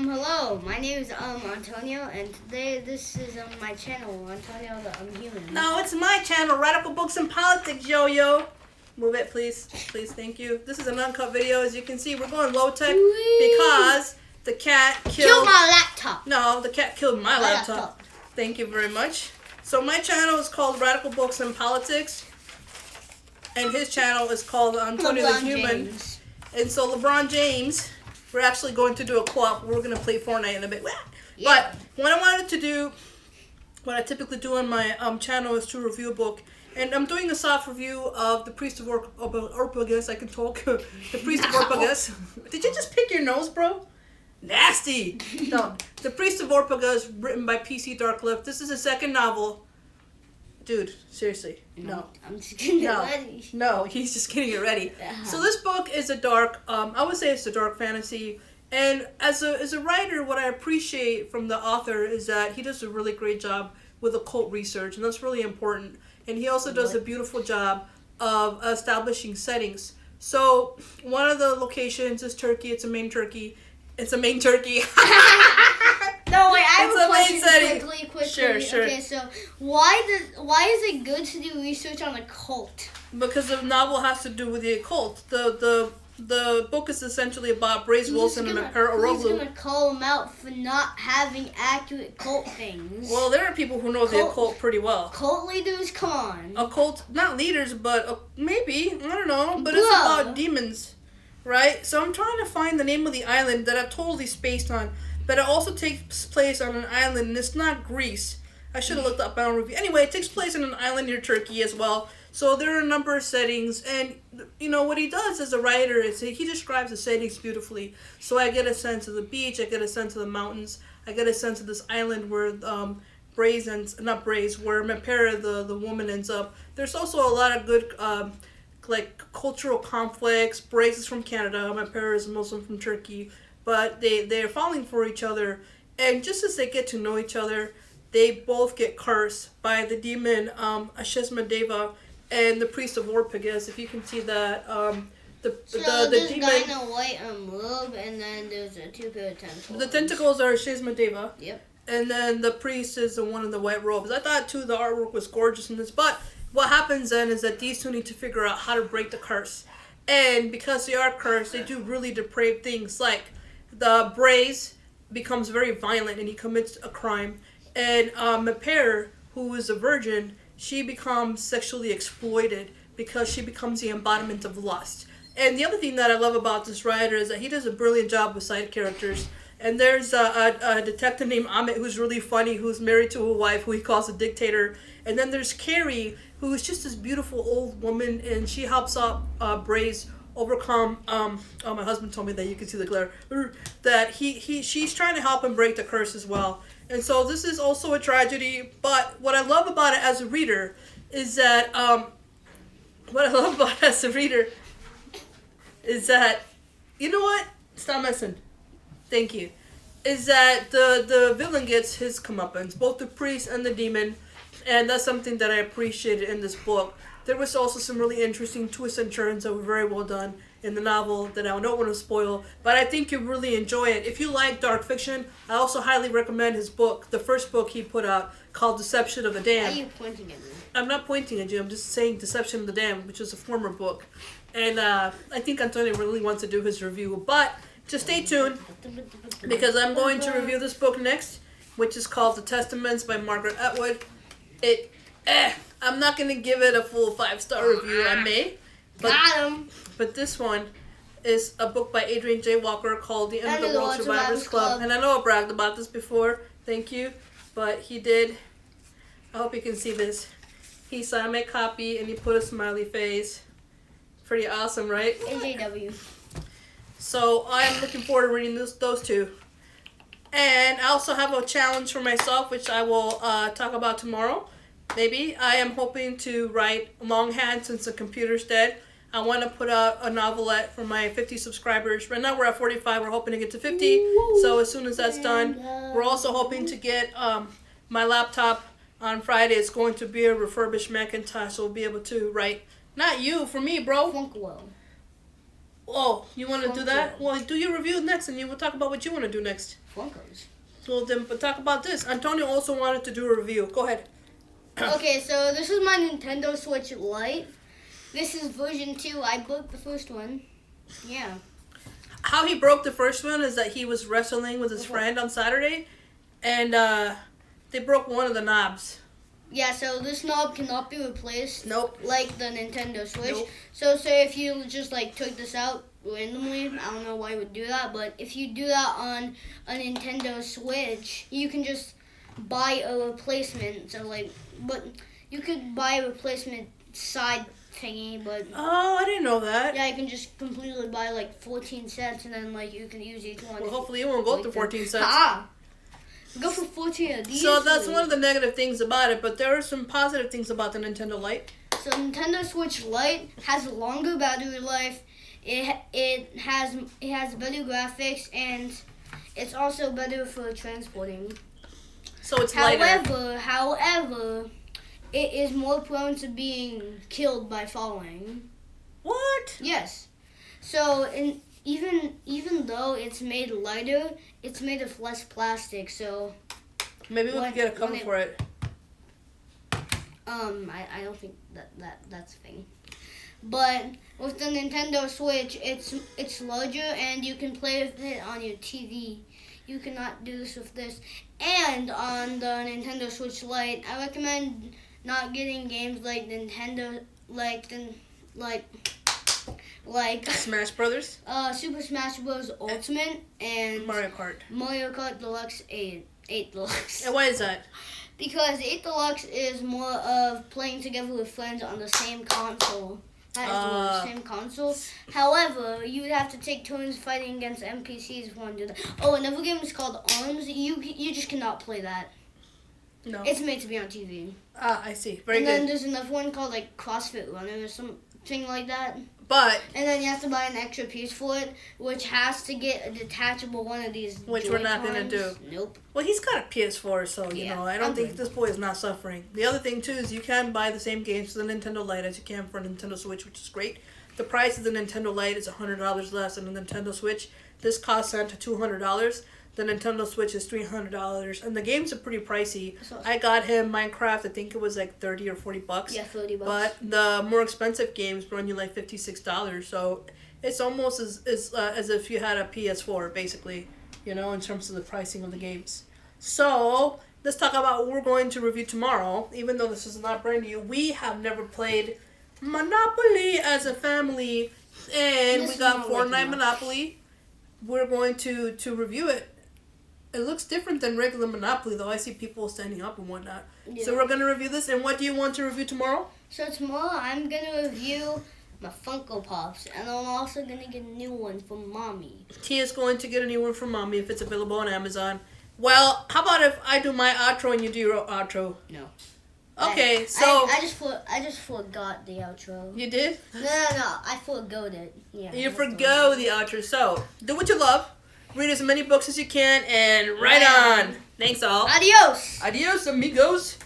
Hello, my name is Antonio, and today this is my channel, Antonio the Human. No, it's my channel, Radical Books and Politics, Yo-Yo. Move it, please. Please, thank you. This is an uncut video. As you can see, we're going low-tech because the cat killed my laptop. No, the cat killed my laptop. Thank you very much. So my channel is called Radical Books and Politics, and his channel is called Antonio the Human. James. And so LeBron James, we're actually going to do a co-op. We're going to play Fortnite in a bit. Yeah. But what I wanted to do, what I typically do on my channel is to review a book. And I'm doing a soft review of The Priest of Orpagus. I can talk. The Priest of Orpagus. Did you just pick your nose, bro? Nasty. No. The Priest of Orpagus, written by P.C. Darkliff. This is a second novel. Dude, seriously, no. I'm just getting it ready. No, he's just getting it ready. So this book is a dark, I would say it's a dark fantasy. And as a writer, what I appreciate from the author is that he does a really great job with occult research, and that's really important. And he also does a beautiful job of establishing settings. So one of the locations is Turkey. It's a main Turkey. It's a main Turkey. No, wait, I have a question quickly. Sure. Okay, so why is it good to do research on a cult? Because the novel has to do with the occult. The book is essentially about Brace Wilson and Orpagus. Who's gonna call them out for not having accurate cult things? Well, there are people who know the occult pretty well. Cult leaders, come on. Occult, not leaders, but maybe, I don't know. But it's about demons, right? So I'm trying to find the name of the island that I've totally spaced on. But it also takes place on an island, and it's not Greece. I should have looked up my own review. Anyway, it takes place on an island near Turkey as well. So there are a number of settings, and you know what he does as a writer is he describes the settings beautifully. So I get a sense of the beach, I get a sense of the mountains, I get a sense of this island where where Mapera, the woman, ends up. There's also a lot of good like cultural conflicts. Brace is from Canada, Mapera is a Muslim from Turkey, but they're falling for each other, and just as they get to know each other, they both get cursed by the demon Ashesmadeva and the Priest of Orpagus. If you can see that, the demon. Guy in a white robe, and then there's two pair of tentacles. The tentacles are Ashesmadeva. Yep. And then the priest is the one in the white robes. I thought too the artwork was gorgeous in this, but what happens then is that these two need to figure out how to break the curse, and because they are cursed, they do really depraved things. Like the Braze becomes very violent and he commits a crime, and Mapera, who is a virgin, she becomes sexually exploited because she becomes the embodiment of lust. And the other thing that I love about this writer is that he does a brilliant job with side characters. And there's a detective named Amit who's really funny, who's married to a wife who he calls a dictator. And then there's Carrie, who is just this beautiful old woman, and she helps out Braze overcome. My husband told me that you can see the glare. That she's trying to help him break the curse as well. And so this is also a tragedy, but what I love about it as a reader is that, you know what? Stop messing. Thank you. Is that the villain gets his comeuppance, both the priest and the demon, and that's something that I appreciated in this book. There was also some really interesting twists and turns that were very well done in the novel that I don't want to spoil, but I think you'll really enjoy it. If you like dark fiction, I also highly recommend his book, the first book he put out, called Deception of the Damned. Why are you pointing at me? I'm not pointing at you, I'm just saying Deception of the Damned, which is a former book. And I think Antonio really wants to do his review, but just stay tuned, because I'm going to review this book next, which is called The Testaments by Margaret Atwood. I'm not going to give it a full 5-star review, I may. But this one is a book by Adrian J. Walker called The End of the World Survivors Club. And I know I bragged about this before, thank you, but he did. I hope you can see this. He signed my copy and he put a smiley face. Pretty awesome, right? AJW. So I'm looking forward to reading those two. And I also have a challenge for myself, which I will talk about tomorrow. Maybe. I am hoping to write longhand since the computer's dead. I want to put out a novelette for my 50 subscribers. Right now we're at 45. We're hoping to get to 50. So as soon as that's done, we're also hoping to get my laptop on Friday. It's going to be a refurbished Macintosh, so we'll be able to write. Not you, for me, bro. Funkwell. Oh, you want to do that? Funko. Well, do your review next, and you will talk about what you want to do next. Funkos. Well, then, but talk about this. Antonio also wanted to do a review. Go ahead. Okay, so this is my Nintendo Switch Lite. This is version 2. I broke the first one. Yeah. How he broke the first one is that he was wrestling with his friend on Saturday, and they broke one of the knobs. Yeah, so this knob cannot be replaced. Nope. Like the Nintendo Switch. Nope. So say if you just like took this out randomly, I don't know why you would do that, but if you do that on a Nintendo Switch, you can just buy a replacement. So like, but you could buy a replacement side thingy, but Oh, I didn't know that. yeah, you can just completely buy like 14 cents, and then like you can use each one. Well, hopefully it won't go up to 14 cents. Ah, go for 14 of these. So that's one of the negative things about it, but there are some positive things about the Nintendo Lite. So Nintendo Switch Lite has a longer battery life. It has better graphics, and it's also better for transporting. So it's lighter. However, it is more prone to being killed by falling. What? Yes. So even though it's made lighter, it's made of less plastic. So Maybe we can get a cover for it. I don't think that's a thing. But with the Nintendo Switch, it's larger, and you can play with it on your TV. You cannot do this with this. And on the Nintendo Switch Lite, I recommend not getting games like Nintendo, like Smash Brothers, Super Smash Bros. Ultimate and Mario Kart. Mario Kart Deluxe 8 Deluxe. And why is that? Because 8 Deluxe is more of playing together with friends on the same console. That is the same console. However, you would have to take turns fighting against NPCs if you want to do that. Oh, another game is called ARMS. You just cannot play that. No. It's made to be on TV. Ah, I see. Very and good. then there's another one called like CrossFit Runner or something like that. But And then you have to buy an extra piece for it, which has to get a detachable one of these. Which we're not gonna do. Nope. well, he's got a PS4, so you know I don't think this boy is not suffering. The other thing too is you can buy the same games for the Nintendo Lite as you can for a Nintendo Switch, which is great. The price of the Nintendo Lite is $100 less than the Nintendo Switch. This costs Santa $200. The Nintendo Switch is $300, and the games are pretty pricey. I got him Minecraft. I think it was like $30 or $40. Yeah, $30. But the more expensive games run you like $56. So it's almost as if you had a PS4, basically. You know, in terms of the pricing of the games. So let's talk about what we're going to review tomorrow. Even though this is not brand new, we have never played Monopoly as a family, and we got Fortnite Monopoly. We're going to review it. It looks different than regular Monopoly, though. I see people standing up and whatnot. Yeah. So we're going to review this. And what do you want to review tomorrow? So tomorrow I'm going to review my Funko Pops. And I'm also going to get a new one from Mommy. Tia's going to get a new one from Mommy if it's available on Amazon. Well, how about if I do my outro and you do your outro? No. Okay, I just forgot the outro. You did? No. I forgot it. Yeah. You forgo the outro. So, do what you love. Read as many books as you can, and right on. Thanks all. Adios. Adios, amigos.